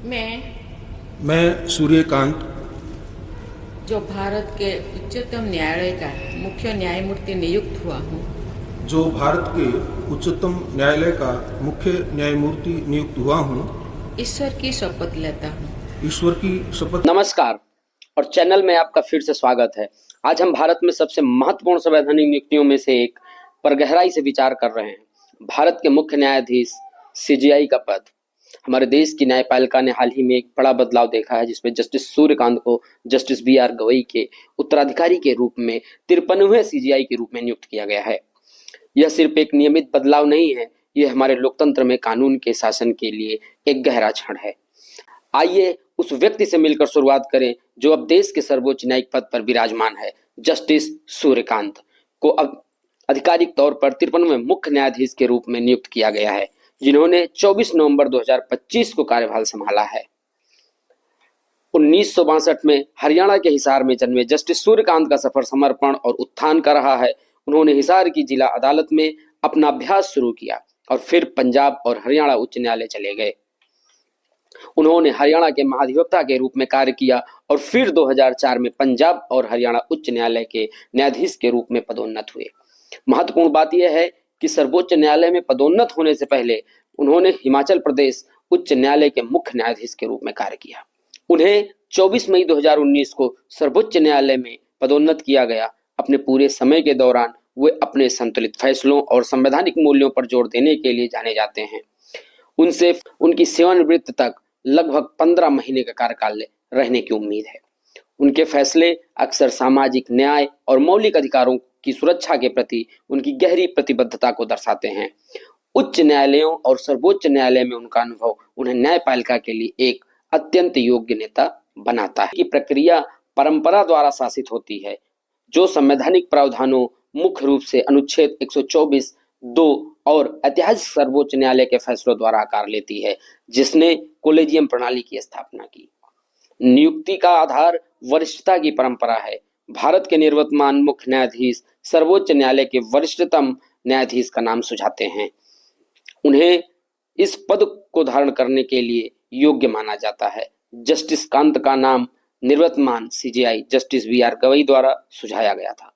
मैं मैं सूर्यकांत जो भारत के उच्चतम न्यायालय का मुख्य न्यायमूर्ति नियुक्त हुआ हूँ, जो भारत के उच्चतम न्यायालय का मुख्य न्यायमूर्ति नियुक्त हुआ हूँ, ईश्वर की शपथ लेता हूँ। ईश्वर की शपथ। नमस्कार और चैनल में आपका फिर से स्वागत है। आज हम भारत में सबसे महत्वपूर्ण संवैधानिक नियुक्तियों में से एक पर गहराई से विचार कर रहे हैं। भारत के मुख्य न्यायाधीश सीजेआई का पद। हमारे देश की न्यायपालिका ने हाल ही में एक बड़ा बदलाव देखा है, जिसमें जस्टिस सूर्यकांत को जस्टिस बीआर गवई के उत्तराधिकारी के रूप में 53वें सीजेआई के रूप में नियुक्त किया गया है। यह सिर्फ एक नियमित बदलाव नहीं है, यह हमारे लोकतंत्र में कानून के शासन के लिए एक गहरा क्षण है। आइए उस व्यक्ति से मिलकर शुरुआत करें जो अब देश के सर्वोच्च न्यायिक पद पर विराजमान है। जस्टिस सूर्यकांत को अब आधिकारिक तौर पर 53वें मुख्य न्यायाधीश के रूप में नियुक्त किया गया है, जिन्होंने 24 नवंबर 2025 को कार्यभार संभाला है। 1962 में हरियाणा के हिसार में जन्मे जस्टिस सूर्यकांत का सफर समर्पण और उत्थान का रहा है। उन्होंने हिसार की जिला अदालत में अपना अभ्यास शुरू किया और फिर पंजाब और हरियाणा उच्च न्यायालय चले गए। उन्होंने हरियाणा के महाधिवक्ता के रूप में कार्य किया और फिर 2004 में पंजाब और हरियाणा उच्च न्यायालय के न्यायाधीश के रूप में पदोन्नत हुए। महत्वपूर्ण बात यह है कि सर्वोच्च न्यायालय में पदोन्नत होने से पहले उन्होंने हिमाचल प्रदेश उच्च न्यायालय के मुख्य न्यायाधीश के रूप में कार्य किया। उन्हें 24 मई 2019 को सर्वोच्च न्यायालय में पदोन्नत किया गया। अपने पूरे समय के दौरान वे अपने संतुलित फैसलों और संवैधानिक मूल्यों पर जोर देने के लिए जाने जाते हैं। उनसे उनकी सेवानिवृत्ति तक लगभग 15 महीने का कार्यकाल रहने की उम्मीद है। उनके फैसले अक्सर सामाजिक न्याय और मौलिक अधिकारों की सुरक्षा के प्रति उनकी गहरी प्रतिबद्धता को दर्शाते हैं। उच्च न्यायालयों और सर्वोच्च न्यायालय में उनका अनुभव उन्हें न्यायपालिका के लिए एक अत्यंत योग्य नेता बनाता है। की प्रक्रिया परंपरा द्वारा शासित होती है, जो संवैधानिक प्रावधानों मुख्य रूप से अनुच्छेद 124(2) और ऐतिहासिक सर्वोच्च न्यायालय के फैसलों द्वारा आकार लेती है, जिसने कोलेजियम प्रणाली की स्थापना की। नियुक्ति का आधार वरिष्ठता की परंपरा है। भारत के निवर्तमान मुख्य न्यायाधीश सर्वोच्च न्यायालय के वरिष्ठतम न्यायाधीश का नाम सुझाते हैं। उन्हें इस पद को धारण करने के लिए योग्य माना जाता है। जस्टिस कांत का नाम निवर्तमान सीजेआई जस्टिस बीआर गवई द्वारा सुझाया गया था।